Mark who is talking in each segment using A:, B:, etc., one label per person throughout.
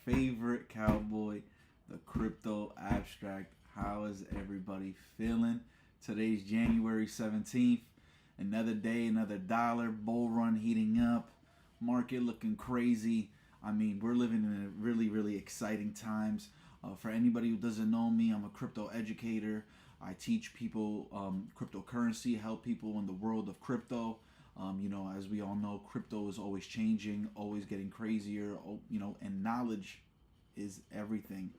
A: favorite cowboy, the crypto abstract. How is everybody feeling? Today's January 17th. Another day, another dollar. Bull run heating up. Market looking crazy. I mean, we're living in a really exciting times. For anybody who doesn't know me, I'm a crypto educator. I teach people cryptocurrency, help people in the world of crypto. As we all know, crypto is always changing, always getting crazier, and knowledge is everything.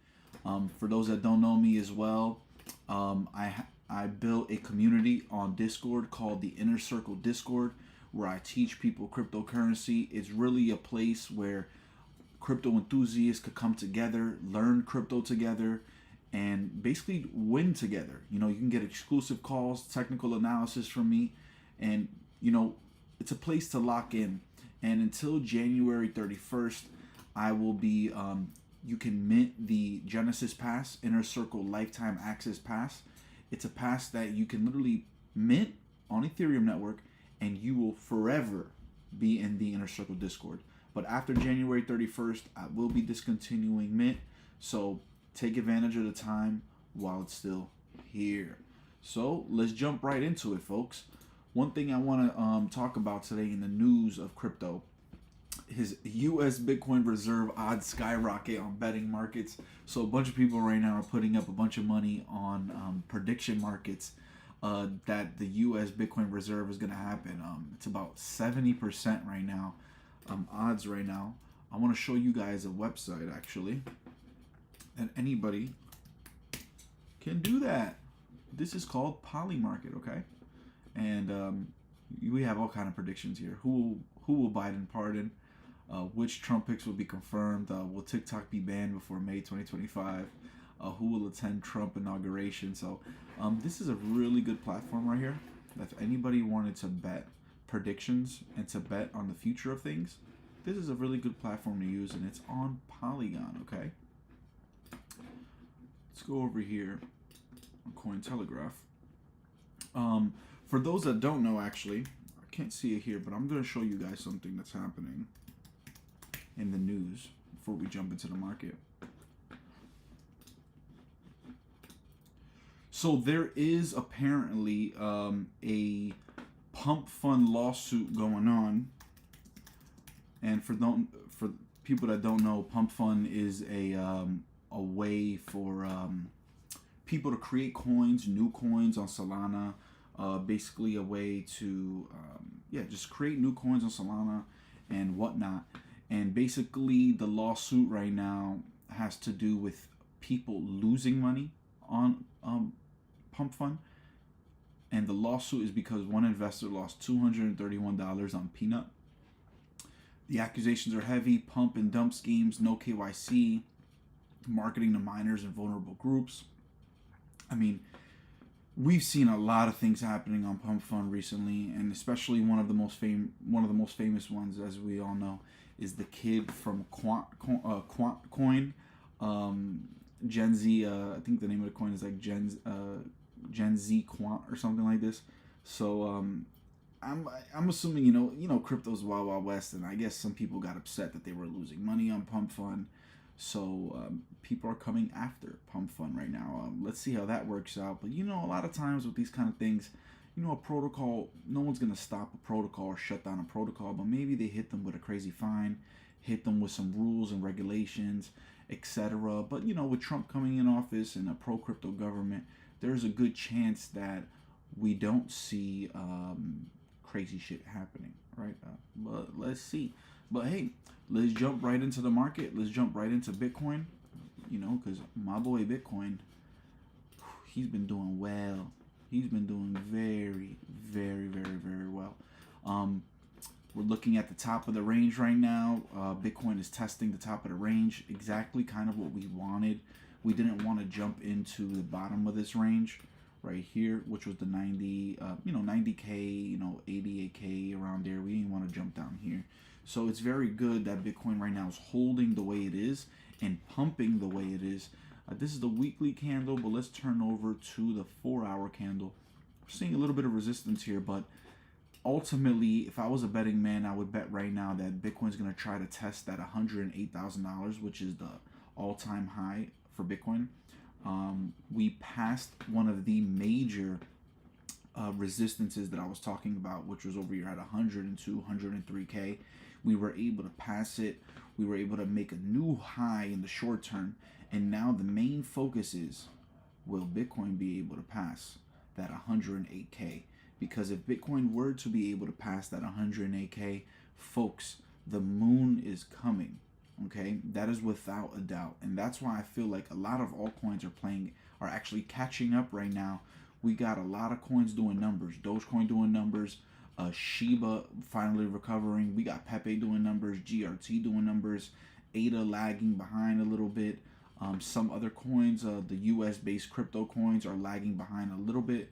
A: For those that don't know me as well, I built a community on Discord called the Inner Circle Discord, where I teach people cryptocurrency. It's really a place where crypto enthusiasts could come together, learn crypto together, and basically win together. You can get exclusive calls, technical analysis from me, and it's a place to lock in. And until January 31st, I will be you can mint the Genesis Pass, Inner Circle Lifetime Access Pass. It's a pass that you can literally mint on Ethereum network, and you will forever be in the Inner Circle Discord. But after January 31st, I will be discontinuing mint, so take advantage of the time while it's still here. So let's jump right into it, folks. One thing I want to talk about today in the news of crypto is U.S. Bitcoin reserve odds skyrocket on betting markets. So a bunch of people right now are putting up a bunch of money on prediction markets that the U.S. Bitcoin reserve is going to happen. It's about 70% right now, odds right now. I want to show you guys a website actually, and anybody can do that. This is called Polymarket, okay? And we have all kind of predictions here. Who will Biden pardon? Which Trump picks will be confirmed? Will TikTok be banned before May 2025? Who will attend Trump inauguration? So this is a really good platform right here. If anybody wanted to bet predictions and to bet on the future of things, this is a really good platform to use, and it's on Polygon, okay? Let's go over here on Cointelegraph. For those that don't know, actually, I can't see it here, but I'm going to show you guys something that's happening in the news before we jump into the market. So there is apparently a pump fund lawsuit going on, and for people that don't know, pump fund is a way for people to create coins, new coins on Solana. Basically a way to just create new coins on Solana and whatnot. And basically the lawsuit right now has to do with people losing money on pump fund, and the lawsuit is because one investor lost $231 on Peanut. The accusations are heavy: pump and dump schemes, no KYC, marketing to minors and vulnerable groups. I mean, we've seen a lot of things happening on Pump Fund recently, and especially one of the most famous ones, as we all know, is the kid from Quantcoin, Gen Z. I think the name of the coin is like Gen Z Quant or something like this. So I'm assuming crypto's wild west, and I guess some people got upset that they were losing money on Pump Fund. So people are coming after Pump Fund right now. Let's see how that works out. But a lot of times with these kind of things, a protocol, no one's going to stop a protocol or shut down a protocol, but maybe they hit them with a crazy fine, hit them with some rules and regulations, etc. But with Trump coming in office and a pro-crypto government, there's a good chance that we don't see crazy shit happening, right? But let's see. But hey, let's jump right into the market. Let's jump right into Bitcoin, because my boy Bitcoin, he's been doing well. He's been doing very well. We're looking at the top of the range right now. Bitcoin is testing the top of the range, exactly kind of what we wanted. We didn't want to jump into the bottom of this range right here, which was the 90K, 88K around there. We didn't want to jump down here. So it's very good that Bitcoin right now is holding the way it is and pumping the way it is. This is the weekly candle, but let's turn over to the 4-hour candle. We're seeing a little bit of resistance here, but ultimately, if I was a betting man, I would bet right now that Bitcoin's going to try to test that $108,000, which is the all-time high for Bitcoin. We passed one of the major resistances that I was talking about, which was over here at 102, 103K. We were able to pass it. We were able to make a new high in the short term. And now the main focus is, will Bitcoin be able to pass that 108K? Because if Bitcoin were to be able to pass that 108K, folks, the moon is coming. Okay, that is without a doubt. And that's why I feel like a lot of altcoins are actually catching up right now. We got a lot of coins doing numbers. Dogecoin doing numbers. Shiba finally recovering. We got Pepe doing numbers. GRT doing numbers. ADA lagging behind a little bit. Some other coins, the US-based crypto coins, are lagging behind a little bit.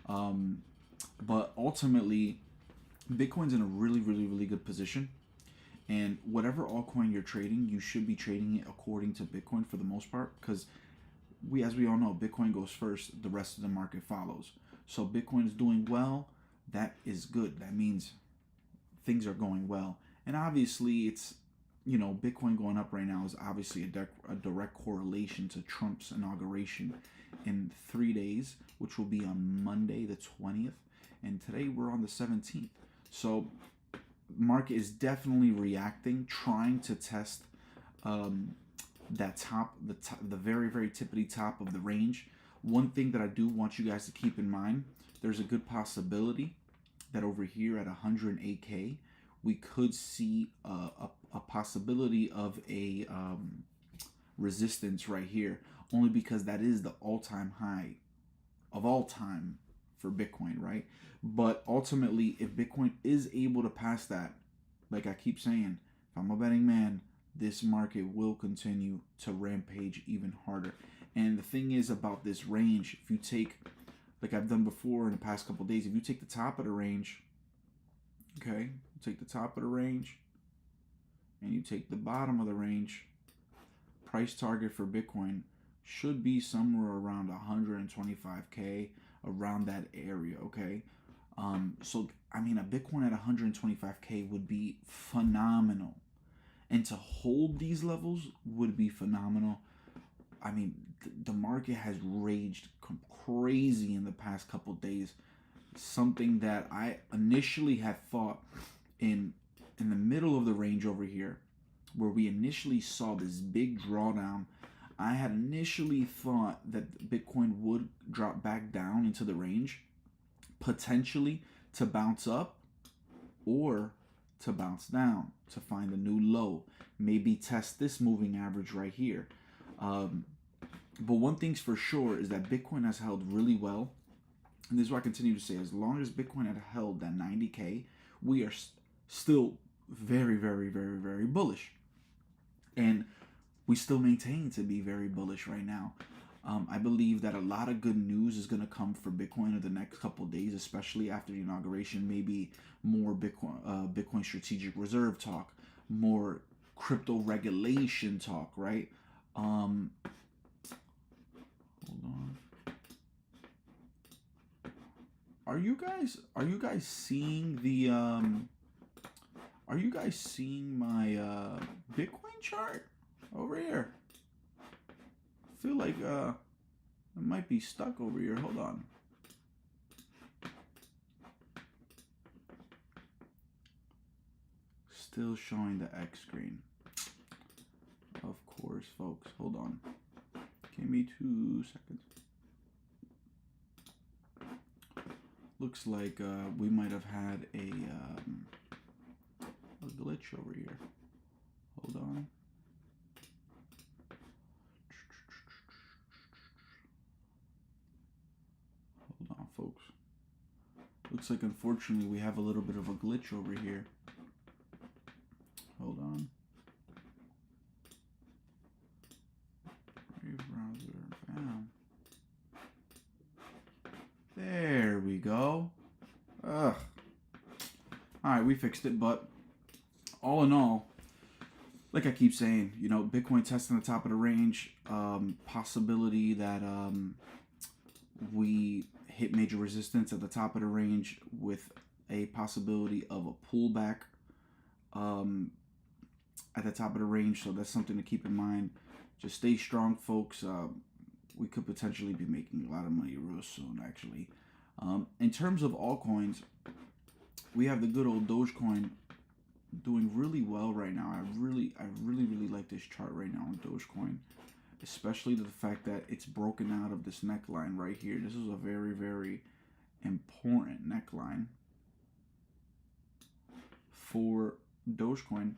A: But ultimately, Bitcoin's in a really, really, really good position. And whatever altcoin you're trading, you should be trading it according to Bitcoin for the most part, because as we all know, Bitcoin goes first, the rest of the market follows. So Bitcoin is doing well, that is good. That means things are going well. And obviously, it's, Bitcoin going up right now is obviously a direct correlation to Trump's inauguration in 3 days, which will be on Monday the 20th. And today we're on the 17th. So market is definitely reacting, trying to test that the very, very tippity top of the range. One thing that I do want you guys to keep in mind, there's a good possibility that over here at 108K, we could see a possibility of a resistance right here, only because that is the all-time high of all time for Bitcoin, right? But ultimately, if Bitcoin is able to pass that, like I keep saying, if I'm a betting man, this market will continue to rampage even harder. And the thing is about this range, if you take, like I've done before in the past couple of days, if you take the top of the range, okay, take the top of the range, and you take the bottom of the range, price target for Bitcoin should be somewhere around 125K, around that area, okay? So, I mean, a Bitcoin at 125K would be phenomenal. And to hold these levels would be phenomenal. I mean, the market has raged crazy in the past couple days. Something that I initially had thought in the middle of the range over here, where we initially saw this big drawdown, I had initially thought that Bitcoin would drop back down into the range, potentially to bounce up or to bounce down, to find a new low, maybe test this moving average right here. But one thing's for sure is that Bitcoin has held really well. And this is what I continue to say. As long as Bitcoin had held that 90K, we are still very, very, very, very bullish. And we still maintain to be very bullish right now. I believe that a lot of good news is going to come for Bitcoin in the next couple of days, especially after the inauguration. Maybe more Bitcoin strategic reserve talk, more crypto regulation talk, right? Hold on. Are you guys seeing the are you guys seeing my Bitcoin chart over here? I feel like it might be stuck over here. Hold on. Still showing the X screen. Of course, folks. Hold on. Give me 2 seconds. Looks like we might have had a glitch over here. Hold on. Hold on, folks. Looks like, unfortunately, we have a little bit of a glitch over here. Hold on. Browser, bam. There we go. Ugh. Alright, we fixed it, but all in all, like I keep saying, Bitcoin testing the top of the range, possibility that we hit major resistance at the top of the range with a possibility of a pullback at the top of the range, so that's something to keep in mind. Just stay strong, folks. We could potentially be making a lot of money real soon, actually. In terms of altcoins, we have the good old Dogecoin doing really well right now. I really like this chart right now on Dogecoin, especially the fact that it's broken out of this neckline right here. This is a very important neckline for Dogecoin,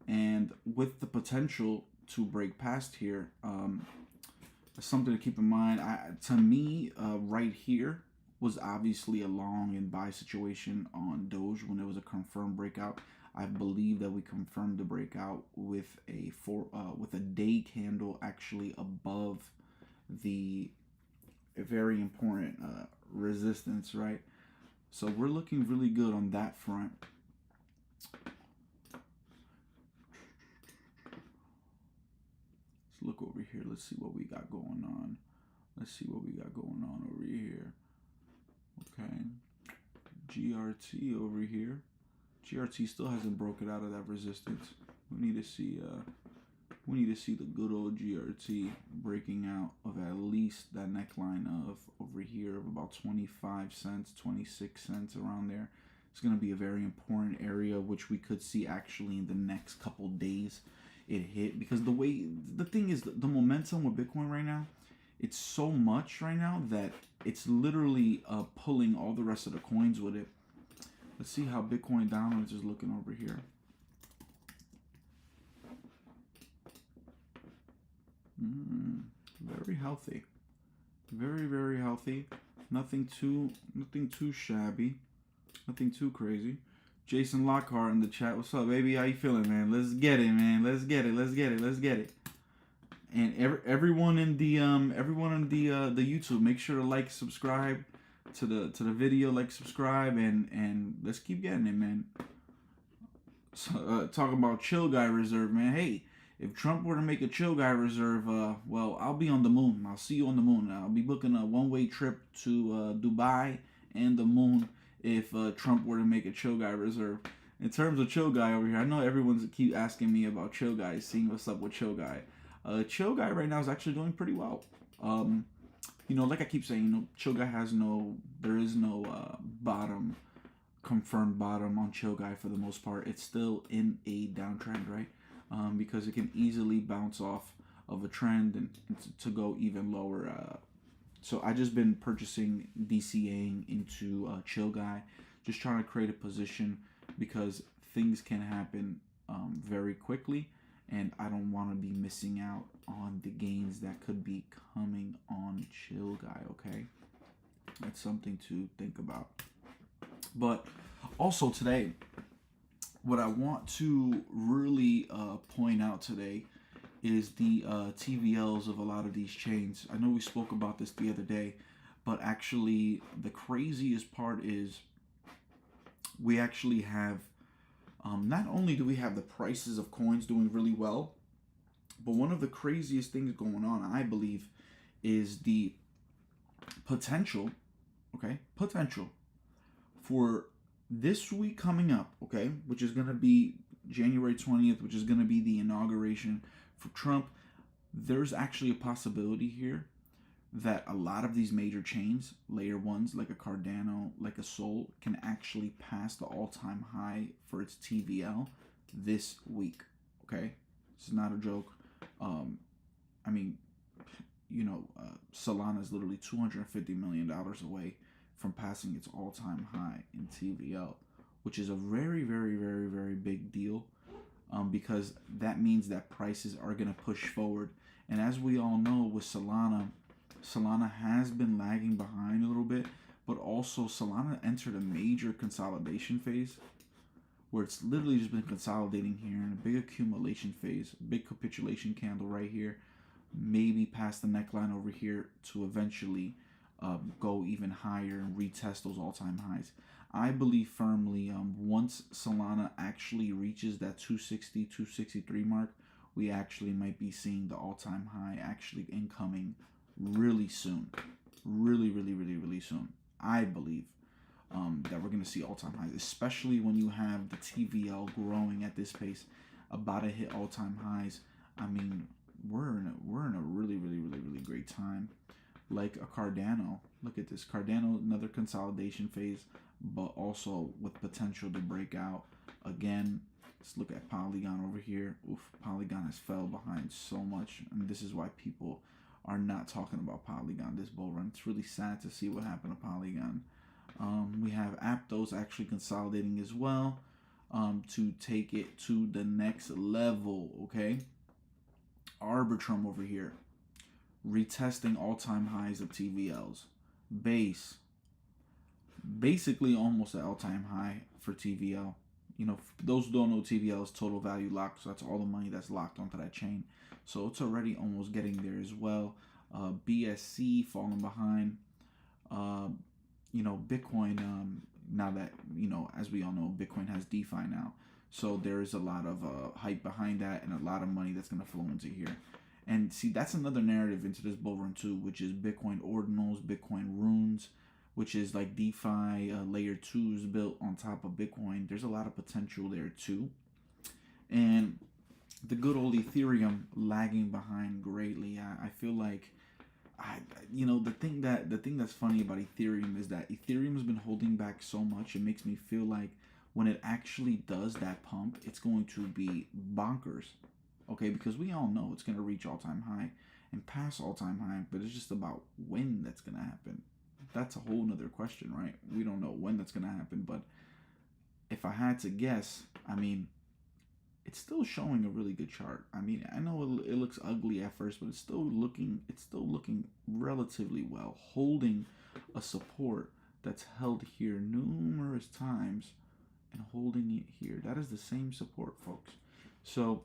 A: and with the potential to break past here, something to keep in mind. To me, right here was obviously a long and buy situation on Doge when it was a confirmed breakout. I believe that we confirmed the breakout with a day candle actually above the very important resistance, right? So we're looking really good on that front. Let's look over here. Let's see what we got going on. Over here. Okay. GRT over here. GRT still hasn't broken out of that resistance. We need to see the good old GRT breaking out of at least that neckline of over here of about 25 cents, 26 cents, around there. It's going to be a very important area, which we could see actually in the next couple days it hit, because the thing is, the momentum with Bitcoin right now, it's so much right now that it's literally pulling all the rest of the coins with it. Let's see how Bitcoin dominance is looking over here. Very healthy, very healthy. Nothing too shabby, nothing too crazy. Jason Lockhart in the chat. What's up, baby? How you feeling, man? Let's get it, man. Let's get it. And everyone in the YouTube, make sure to like, subscribe to the video, like, subscribe, and let's keep getting it, man. So, talking about chill guy reserve, man. Hey, if Trump were to make a chill guy reserve, well, I'll be on the moon. I'll see you on the moon. I'll be booking a one-way trip to Dubai and the moon if Trump were to make a chill guy reserve. In terms of chill guy over here, I know everyone's keep asking me about chill guy, seeing what's up with chill guy. Chill guy right now is actually doing pretty well. Like I keep saying, chill guy there is no bottom, confirmed bottom on chill guy for the most part. It's still in a downtrend, right? Because it can easily bounce off of a trend and to go even lower. So I just been purchasing DCAing into chill guy, just trying to create a position because things can happen very quickly, and I don't want to be missing out on the gains that could be coming on chill guy. Okay, that's something to think about. But also today, what I want to really point out today is the TVLs of a lot of these chains. I know we spoke about this the other day, but actually the craziest part is we actually have, not only do we have the prices of coins doing really well, but one of the craziest things going on, I believe, is the potential for this week coming up, okay, which is going to be January 20th, which is going to be the inauguration for Trump. There's actually a possibility here that a lot of these major chains, layer ones like a Cardano, like a Sol, can actually pass the all-time high for its TVL this week. Okay, this is not a joke. Solana is literally $250 million away from passing its all-time high in TVL, which is a very big deal, because that means that prices are going to push forward. And as we all know, with Solana has been lagging behind a little bit, but also Solana entered a major consolidation phase where it's literally just been consolidating here in a big accumulation phase, big capitulation candle right here, maybe past the neckline over here to eventually go even higher and retest those all-time highs. I believe firmly once Solana actually reaches that 260, 263 mark, we actually might be seeing the all-time high actually incoming really soon. Really soon, I believe. that we're going to see all-time highs, especially when you have the TVL growing at this pace, about to hit all-time highs. I mean, we're in a really, really, really, really great time. Like a Cardano, look at this Cardano, another consolidation phase, but also with potential to break out again. Let's look at Polygon over here. Oof, Polygon has fell behind so much, and this is why people are not talking about Polygon this bull run. It's really sad to see what happened to Polygon. We have Aptos actually consolidating as well, to take it to the next level. Okay, Arbitrum over here retesting all-time highs of TVLs. Base basically almost an all-time high for TVL. You know, for those who don't know, TVL is total value locked, so that's all the money that's locked onto that chain. So it's already almost getting there as well. BSC falling behind. You know, Bitcoin, now that, you know, as we all know, Bitcoin has DeFi now. So there is a lot of hype behind that and a lot of money that's going to flow into here. And see, that's another narrative into this bull run too, which is Bitcoin ordinals, Bitcoin runes, which is like DeFi layer 2s built on top of Bitcoin. There's a lot of potential there too. And the good old Ethereum lagging behind greatly. I feel like, you know, the thing that's funny about Ethereum is that Ethereum has been holding back so much. It makes me feel like when it actually does that pump, it's going to be bonkers. Okay, because we all know it's going to reach all-time high and pass all-time high, but it's just about when that's going to happen. That's a whole nother question, right? We don't know when that's going to happen, but if I had to guess, I mean, it's still showing a really good chart. I mean, I know it looks ugly at first, but it's still looking relatively well, holding a support that's held here numerous times and holding it here. That is the same support, folks. So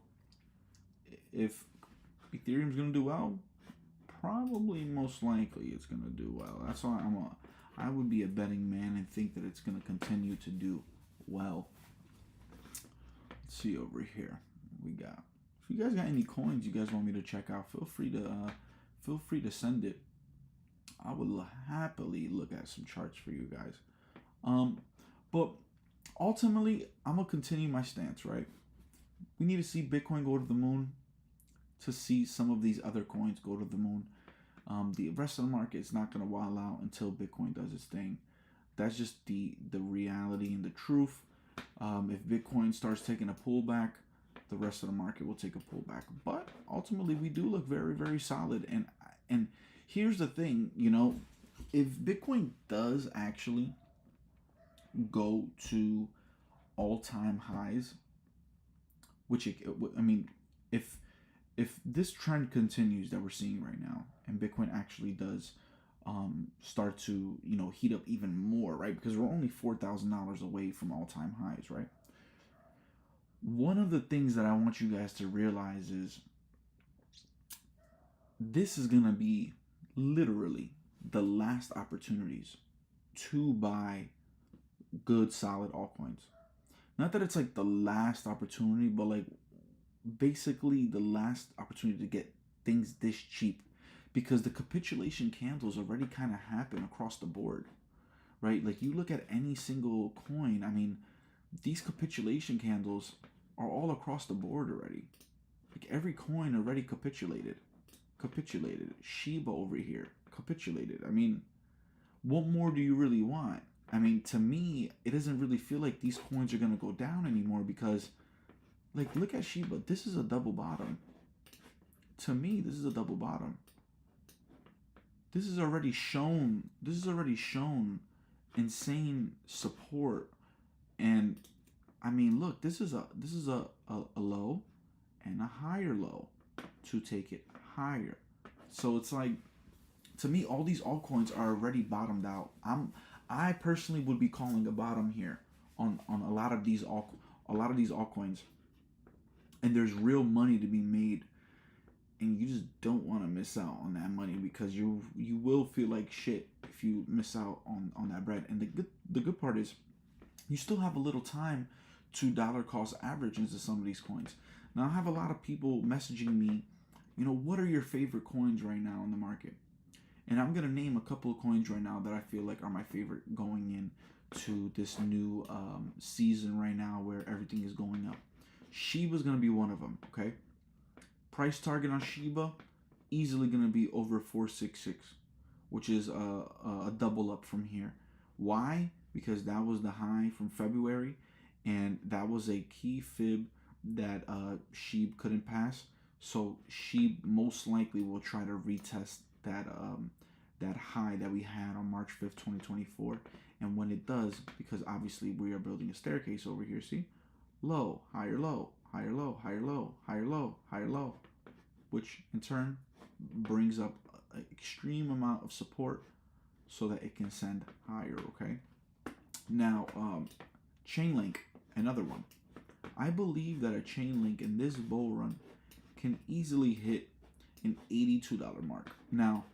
A: if Ethereum's going to do well, probably most likely it's going to do well. That's why I would be a betting man and think that it's going to continue to do well. Let's see over here. We got, if you guys got any coins you guys want me to check out, feel free to send it. I would happily look at some charts for you guys. But ultimately, I'm going to continue my stance, right? We need to see Bitcoin go to the moon to see some of these other coins go to the moon. The rest of the market is not going to wild out until Bitcoin does its thing. That's just the reality and the truth. If Bitcoin starts taking a pullback, the rest of the market will take a pullback. But ultimately, we do look very, very solid. And here's the thing, you know, if Bitcoin does actually go to all-time highs, which I mean, if this trend continues that we're seeing right now, and Bitcoin actually does start to, you know, heat up even more, right? Because we're only $4,000 away from all-time highs, right? One of the things that I want you guys to realize is this is gonna be literally the last opportunities to buy good, solid altcoins. Not that it's like the last opportunity, but like basically the last opportunity to get things this cheap, because the capitulation candles already kind of happen across the board, right? Like you look at any single coin, I mean, these capitulation candles are all across the board already. Like every coin already capitulated. Shiba over here capitulated. I mean, what more do you really want? I mean, to me, it doesn't really feel like these coins are going to go down anymore, because like, look at Shiba. This is a double bottom. To me, this is a double bottom. This is already shown insane support. And I mean, look, this is a low and a higher low to take it higher. So it's like, to me, all these altcoins are already bottomed out. I personally would be calling a bottom here on a lot of these altcoins. And there's real money to be made, and you just don't want to miss out on that money, because you will feel like shit if you miss out on that bread. And the good part is you still have a little time to dollar cost average into some of these coins. Now, I have a lot of people messaging me, you know, what are your favorite coins right now in the market? And I'm going to name a couple of coins right now that I feel like are my favorite going in to this new season right now where everything is going up. Shiba's gonna be one of them. Okay, price target on Shiba easily gonna be over 466, which is a double up from here. Why? Because that was the high from February, and that was a key fib that Sheeb couldn't pass. So Sheeb most likely will try to retest that high that we had on March 5th, 2024. And when it does, because obviously we are building a staircase over here, see? Low, higher low, higher low, higher low, higher low, higher low, which in turn brings up an extreme amount of support so that it can send higher, okay? Now, Chainlink, another one. I believe that a Chainlink in this bull run can easily hit an $82 mark. Now,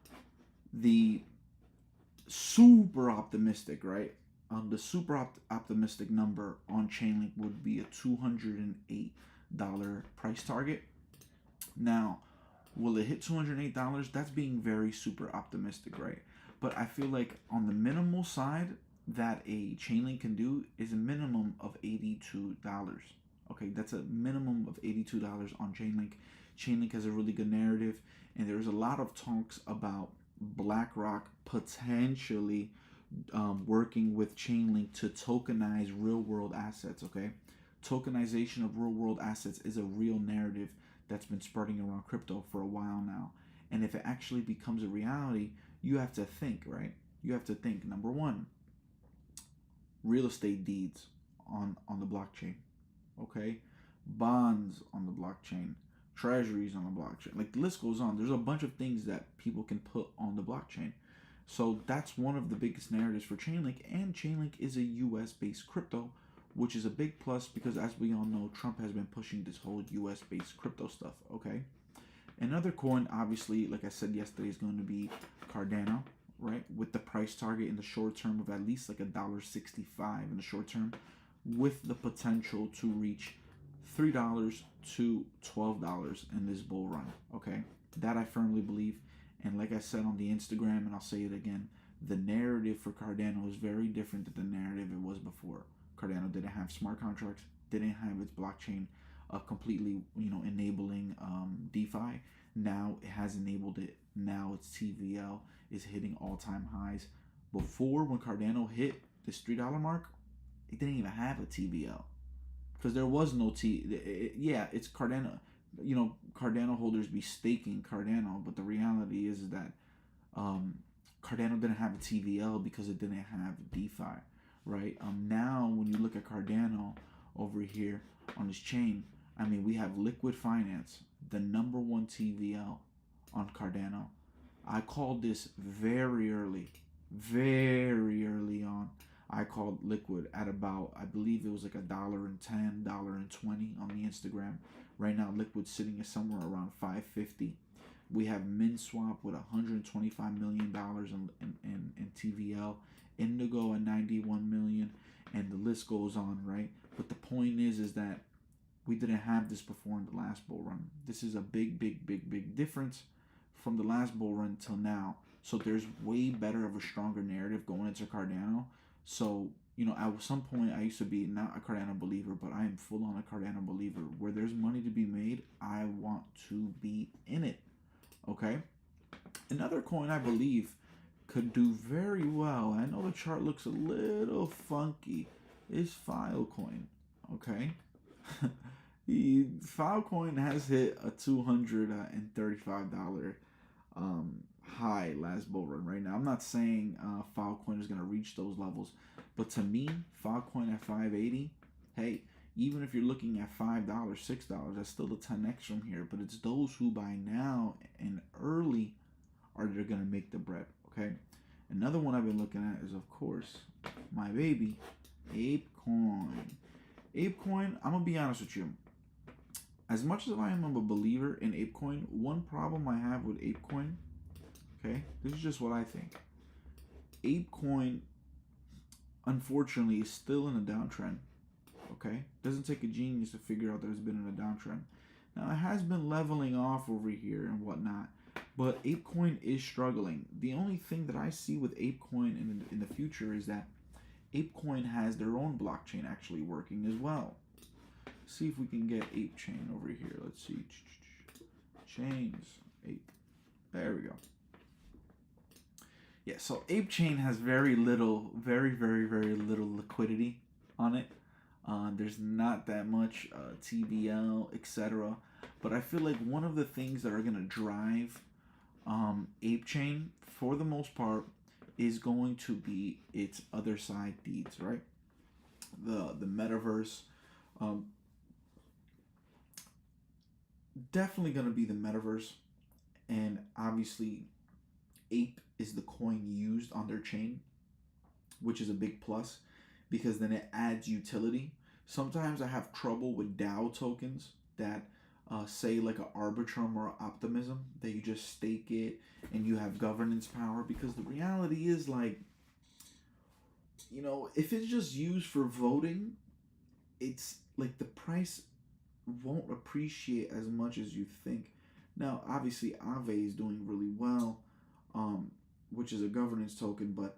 A: the super optimistic, right? The super optimistic number on Chainlink would be a $208 price target. Now, will it hit $208? That's being very super optimistic, right? But I feel like on the minimal side that a Chainlink can do is a minimum of $82. Okay, that's a minimum of $82 on Chainlink. Chainlink has a really good narrative, and there's a lot of talks about BlackRock potentially working with Chainlink to tokenize real-world assets. Okay, tokenization of real-world assets is a real narrative that's been spreading around crypto for a while now. And if it actually becomes a reality, you have to think, right? You have to think, number one, real estate deeds on the blockchain, okay? Bonds on the blockchain, treasuries on the blockchain. Like the list goes on. There's a bunch of things that people can put on the blockchain. So that's one of the biggest narratives for Chainlink, and Chainlink is a US-based crypto, which is a big plus because, as we all know, Trump has been pushing this whole US-based crypto stuff, okay? Another coin, obviously, like I said yesterday, is going to be Cardano, right? With the price target in the short term of at least like $1.65 in the short term, with the potential to reach $3 to $12 in this bull run, okay? That I firmly believe. And like I said on the Instagram, and I'll say it again, the narrative for Cardano is very different than the narrative it was before. Cardano didn't have smart contracts, didn't have its blockchain completely, enabling DeFi. Now it has enabled it. Now its TVL is hitting all-time highs. Before, when Cardano hit this $3 mark, it didn't even have a TVL because there was no it's Cardano. Cardano holders be staking Cardano, but the reality is that Cardano didn't have a TVL because it didn't have DeFi, right? Now when you look at Cardano over here on this chain, I mean, we have Liquid Finance, the number one TVL on Cardano. I called this very early on. I called Liquid at about, I believe it was like $1.10, $1.20 on the Instagram. Right now, Liquid's sitting at somewhere around $5.50. We have MinSwap with $125 million in TVL, Indigo at $91 million, and the list goes on, right? But the point is that we didn't have this before in the last bull run. This is a big difference from the last bull run till now. So there's way better of a stronger narrative going into Cardano. So, at some point I used to be not a Cardano believer, but I am full on a Cardano believer. Where there's money to be made, I want to be in it. Okay? Another coin I believe could do very well, I know the chart looks a little funky, is Filecoin. Okay? The Filecoin has hit a $235 high last bull run right now. I'm not saying Filecoin is going to reach those levels, but to me, Filecoin at $5.80, hey, even if you're looking at $5, $6, that's still a 10x from here. But it's those who buy now and early are they're going to make the bread. Okay. Another one I've been looking at is, of course, my baby, ApeCoin. ApeCoin, I'm gonna be honest with you. As much as I am a believer in ApeCoin, one problem I have with ApeCoin, okay, this is just what I think. ApeCoin, unfortunately, is still in a downtrend. Okay, doesn't take a genius to figure out that it's been in a downtrend. Now it has been leveling off over here and whatnot, but ApeCoin is struggling. The only thing that I see with ApeCoin in the future is that ApeCoin has their own blockchain actually working as well. See if we can get ApeChain over here. Let's see. Chains. Ape. There we go. Yeah, so ApeChain has very little, very little liquidity on it. There's not that much TVL, etc. But I feel like one of the things that are going to drive ApeChain, for the most part, is going to be its other side deeds, right? The metaverse. Definitely going to be the metaverse. And obviously, Ape is the coin used on their chain, which is a big plus because then it adds utility. Sometimes I have trouble with DAO tokens that say like an Arbitrum or Optimism, that you just stake it and you have governance power, because the reality is, like, you know, if it's just used for voting, it's like the price won't appreciate as much as you think. Now, obviously, Aave is doing really well, which is a governance token, but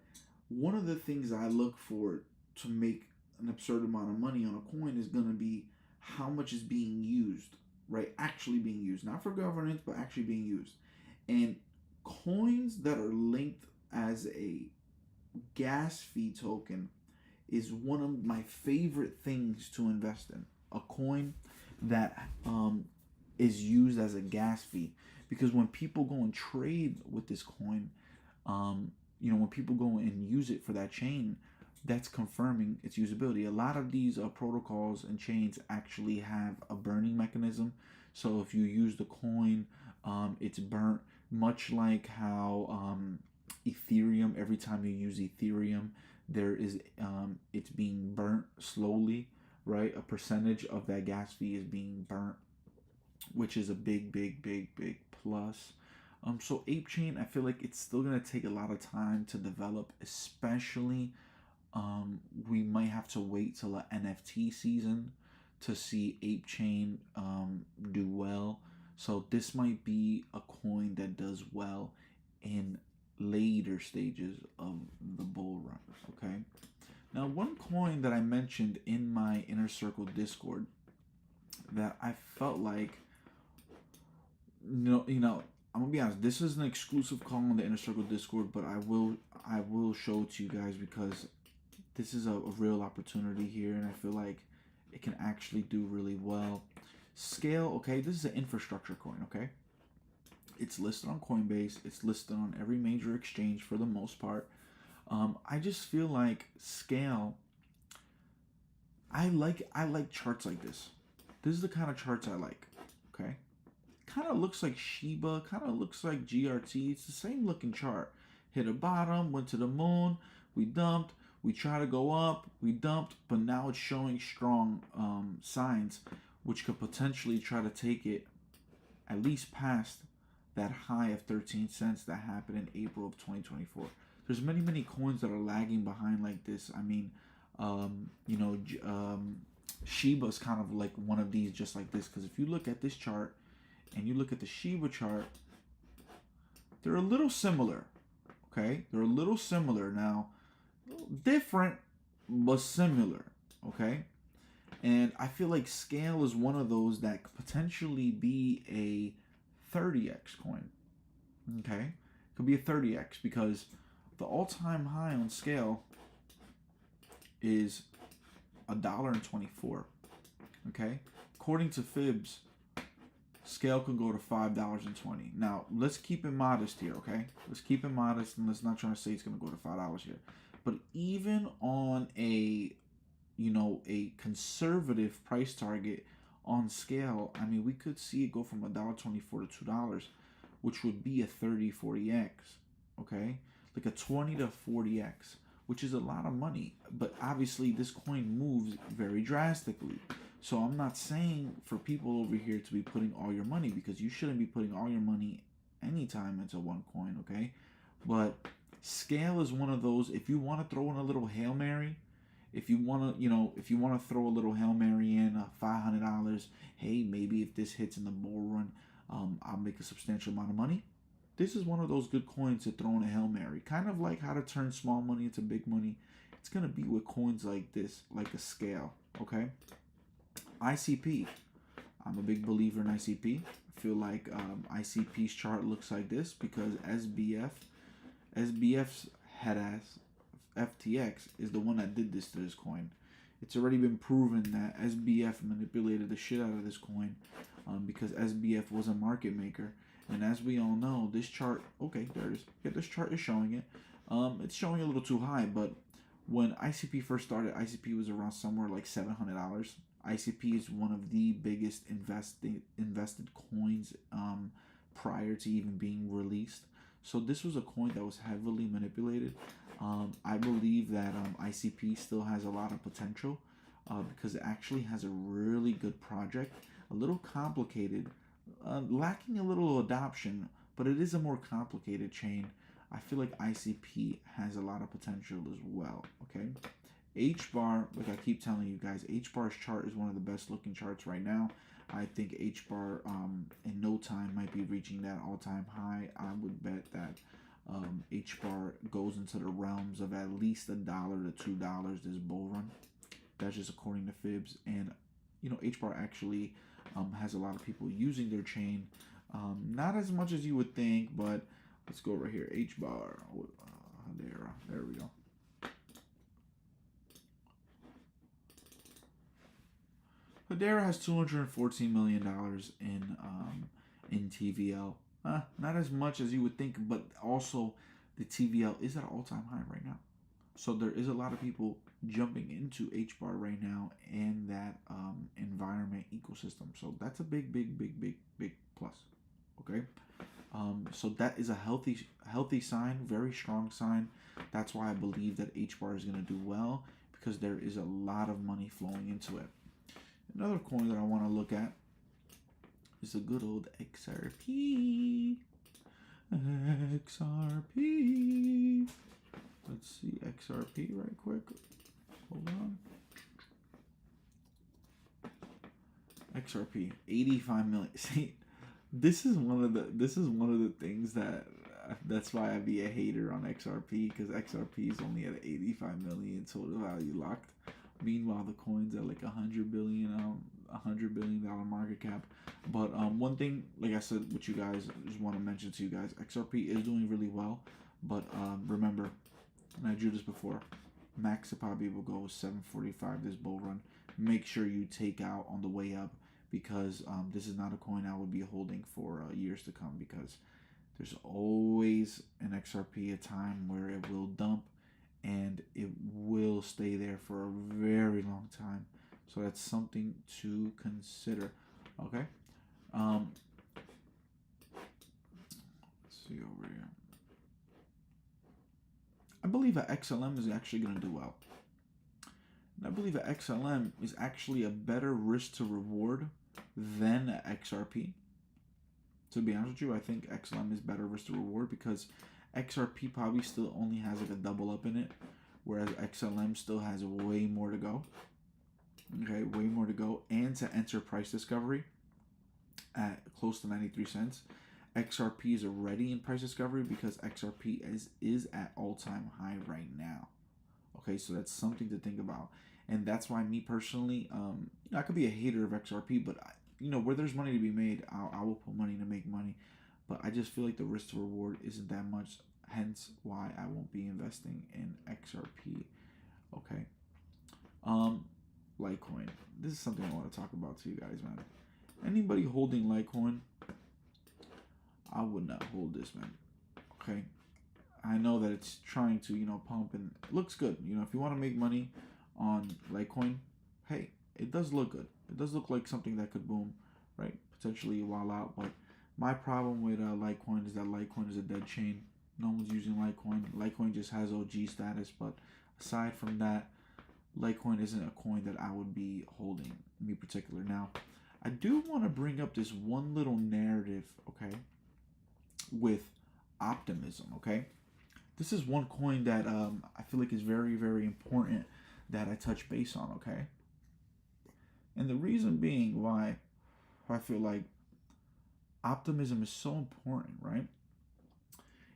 A: one of the things I look for to make an absurd amount of money on a coin is going to be how much is being used, right? Actually being used, not for governance, but actually being used. And coins that are linked as a gas fee token is one of my favorite things to invest in. A coin that is used as a gas fee, because when people go and trade with this coin, you know, when people go and use it for that chain, that's confirming its usability. A lot of these protocols and chains actually have a burning mechanism. So if you use the coin, it's burnt, much like how Ethereum, every time you use Ethereum, there is it's being burnt slowly, right? A percentage of that gas fee is being burnt, which is a big plus. So ApeChain, I feel like it's still gonna take a lot of time to develop, especially we might have to wait till the NFT season to see ApeChain do well. So this might be a coin that does well in later stages of the bull run. Okay. Now, one coin that I mentioned in my Inner Circle Discord that I felt like, you know, I'm gonna be honest, this is an exclusive call on the Inner Circle Discord, but I will show it to you guys because this is a real opportunity here, and I feel like it can actually do really well. Scale, okay, this is an infrastructure coin, okay? It's listed on Coinbase. It's listed on every major exchange for the most part. I just feel like Scale, I like charts like this. This is the kind of charts I like, okay? Kind of looks like Shiba, kind of looks like GRT. It's the same looking chart. Hit a bottom, went to the moon, we dumped, we try to go up, we dumped, but now it's showing strong signs, which could potentially try to take it at least past that high of 13 cents that happened in April of 2024. There's many coins that are lagging behind like this. I mean, you know, Shiba's kind of like one of these just like this, because if you look at this chart and you look at the Shiba chart, they're a little similar, okay? They're a little similar now, a little different, but similar, okay? And I feel like Scale is one of those that could potentially be a 30x coin, okay? Could be a 30x because the all-time high on Scale is $1.24, okay? According to Fibs, Scale could go to $5.20. Now, let's keep it modest here, okay? Let's keep it modest, and let's not try to say it's going to go to $5 here. But even on a, you know, a conservative price target on Scale, I mean, we could see it go from $1.24 to $2, which would be a 30-40x, okay? Like a 20 to 40x, which is a lot of money. But obviously, this coin moves very drastically. So I'm not saying for people over here to be putting all your money, because you shouldn't be putting all your money anytime into one coin, okay? But Scale is one of those, if you want to throw in a little Hail Mary, if you want to, you know, if you want to throw a little Hail Mary in, $500, hey, maybe if this hits in the bull run, I'll make a substantial amount of money. This is one of those good coins to throw in a Hail Mary. Kind of like how to turn small money into big money. it's going to be with coins like this, like a scale, okay? ICP. I'm a big believer in ICP. I feel like ICP's chart looks like this because SBF's head ass, FTX, is the one that did this to this coin. It's already been proven that SBF manipulated the shit out of this coin because SBF was a market maker. And as we all know, this chart, okay, there it is. Yeah, this chart is showing it. It's showing a little too high, but when ICP first started, ICP was around somewhere like $700. ICP is one of the biggest invested coins prior to even being released. So this was a coin that was heavily manipulated. I believe that ICP still has a lot of potential because it actually has a really good project, a little complicated, lacking a little adoption, but it is a more complicated chain. I feel like ICP has a lot of potential as well, okay? H-bar, like I keep telling you guys, H-bar's chart is one of the best looking charts right now. I think H-bar in no time might be reaching that all-time high. I would bet that H-bar goes into the realms of at least $1 to $2 this bull run. That's just according to Fibs. And, you know, H-bar actually has a lot of people using their chain. Not as much as you would think, but let's go right here. H-bar. There we go. Hedera has $214 million in TVL. Not as much as you would think, but also the TVL is at an all-time high right now. So there is a lot of people jumping into HBAR right now and that environment ecosystem. So that's a big plus. Okay. So that is a healthy sign, very strong sign. That's why I believe that HBAR is going to do well because there is a lot of money flowing into it. Another coin that I want to look at is the good old XRP. XRP. Let's see XRP right quick. Hold on. XRP, 85 million. See, this is one of the things that's why I be a hater on XRP, because XRP is only at 85 million total value locked. Meanwhile, the coin's at like $100 billion market cap. But one thing, like I said, with you guys, I just want to mention to you guys, XRP is doing really well. But remember, and I drew this before, max it probably will go 745 this bull run. Make sure you take out on the way up, because this is not a coin I would be holding for years to come, because there's always an XRP a time where it will dump and it will stay there for a very long time. So that's something to consider. Okay. Let's see over here. I believe that XLM is actually going to do well. And I believe that XLM is actually a better risk to reward than XRP. To be honest with you, I think XLM is better risk to reward because XRP probably still only has like a double up in it, whereas XLM still has way more to go. Okay, way more to go. And to enter price discovery at close to 93 cents. XRP is already in price discovery because XRP is at all-time high right now. Okay, so that's something to think about. And that's why me personally, I could be a hater of XRP, but where there's money to be made, I will put money to make money. But I just feel like the risk to reward isn't that much, hence why I won't be investing in XRP. Okay. Litecoin. This is something I want to talk about to you guys, man. Anybody holding Litecoin, I would not hold this, man. Okay. I know that it's trying to, pump, and it looks good. If you want to make money on Litecoin, hey, it does look good. It does look like something that could boom, right? Potentially while out. But my problem with Litecoin is that Litecoin is a dead chain. No one's using Litecoin. Litecoin just has OG status. But aside from that, Litecoin isn't a coin that I would be holding, me particular. Now, I do want to bring up this one little narrative, okay, with optimism, okay? This is one coin that I feel like is very, very important that I touch base on, okay? And the reason being why I feel like optimism is so important, right,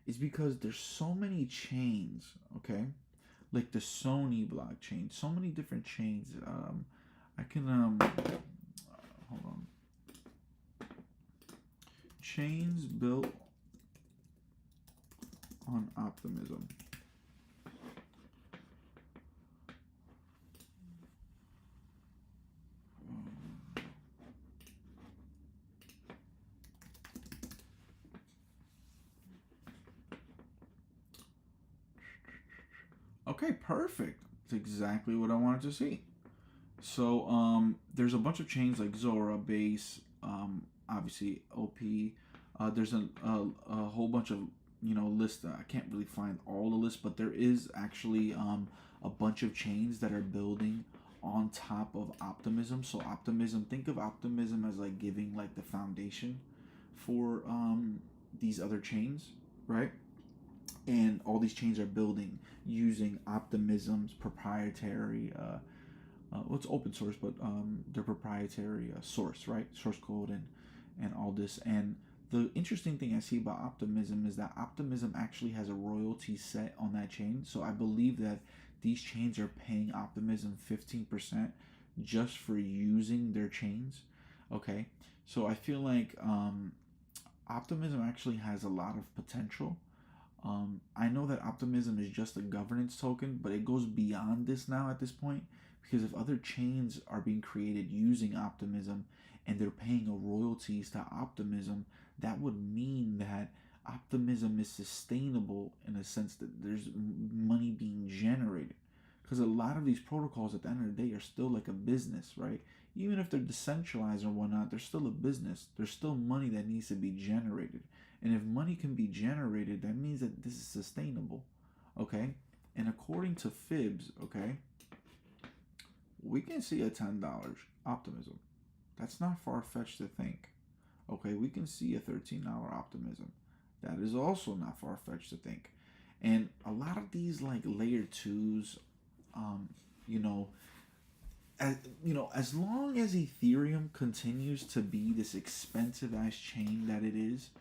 A: is because there's so many chains, okay, like the Sony blockchain. So many different chains. I can hold on. Chains built on Optimism. Okay, perfect. It's exactly what I wanted to see. So there's a bunch of chains like Zora, Base, obviously OP. There's a whole bunch of lists. I can't really find all the lists, but there is actually a bunch of chains that are building on top of Optimism. So Optimism, think of Optimism as like giving like the foundation for these other chains, right? And all these chains are building using Optimism's proprietary well, it's open source, but their proprietary source, right? Source code and all this. And the interesting thing I see about Optimism is that Optimism actually has a royalty set on that chain. So I believe that these chains are paying Optimism 15% just for using their chains. Okay, so I feel like Optimism actually has a lot of potential. I know that Optimism is just a governance token, but it goes beyond this now at this point, because if other chains are being created using Optimism and they're paying a royalties to Optimism, that would mean that Optimism is sustainable in a sense that there's money being generated. Because a lot of these protocols at the end of the day are still like a business, right? Even if they're decentralized or whatnot, they're still a business. There's still money that needs to be generated. And if money can be generated, that means that this is sustainable, okay? And according to Fibs, okay, we can see a $10 Optimism. That's not far-fetched to think. Okay, we can see a $13 Optimism. That is also not far-fetched to think. And a lot of these like layer twos, you know, as long as Ethereum continues to be this expensive ass chain that it is,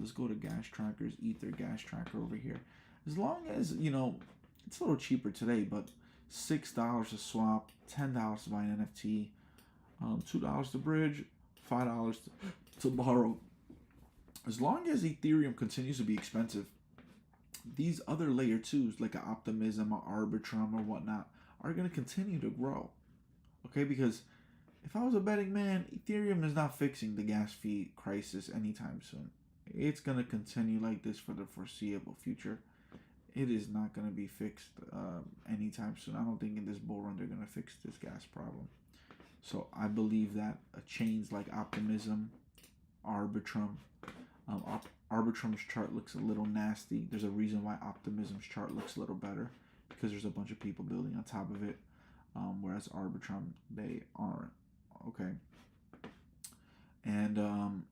A: let's go to gas trackers, Ether gas tracker over here. As long as it's a little cheaper today, but $6 to swap, $10 to buy an NFT, $2 to bridge, $5 to borrow. As long as Ethereum continues to be expensive, these other layer twos like an Optimism or Arbitrum or whatnot are going to continue to grow. Okay, because if I was a betting man, Ethereum is not fixing the gas fee crisis anytime soon. It's going to continue like this for the foreseeable future. It is not going to be fixed anytime soon. I don't think in this bull run they're going to fix this gas problem. So I believe that chains like Optimism, Arbitrum, Arbitrum's chart looks a little nasty. There's a reason why Optimism's chart looks a little better, because there's a bunch of people building on top of it, whereas Arbitrum, they aren't. Okay. And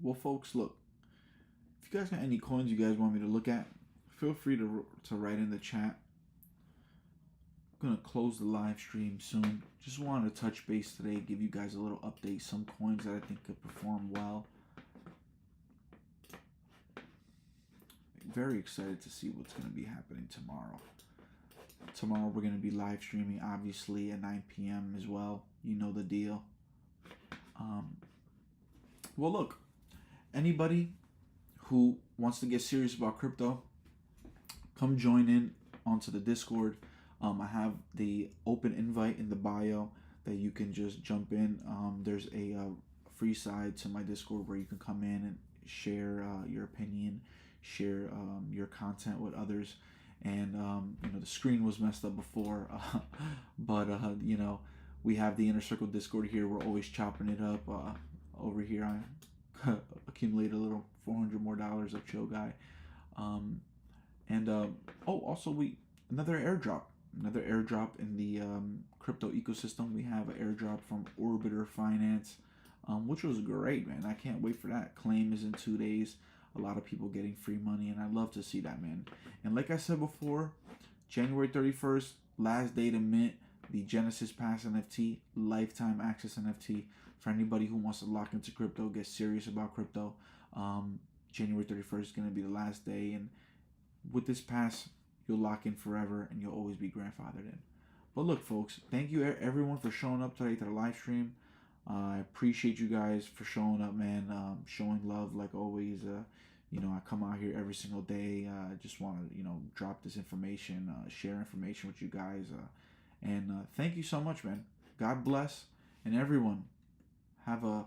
A: well, folks, look, if you guys got any coins you guys want me to look at, feel free to write in the chat. I'm gonna close the live stream soon. Just wanted to touch base today, give you guys a little update, some coins that I think could perform well. Very excited to see what's going to be happening tomorrow. Tomorrow we're going to be live streaming, obviously, at 9 p.m. as well. You know the deal. Well, look, anybody who wants to get serious about crypto, come join in onto the Discord. I have the open invite in the bio that you can just jump in. There's a free side to my Discord where you can come in and share your opinion, share your content with others. And the screen was messed up before, but we have the Inner Circle Discord here. We're always chopping it up. Over here I accumulated a little $400 more of Chill Guy. Also another airdrop in the crypto ecosystem. We have an airdrop from Orbiter Finance, which was great, man. I can't wait for that. Claim is in 2 days. A lot of people getting free money, and I love to see that, man. And like I said before, January 31st, last day to mint the Genesis Pass NFT, lifetime access NFT for anybody who wants to lock into crypto, get serious about crypto. January 31st is going to be the last day, and with this pass, you'll lock in forever, and you'll always be grandfathered in. But look, folks, thank you everyone for showing up today to the live stream. I appreciate you guys for showing up, man. Showing love like always. I come out here every single day. I just want to, drop this information, share information with you guys. And thank you so much, man. God bless. And everyone, have a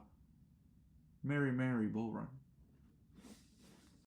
A: merry, merry bull run.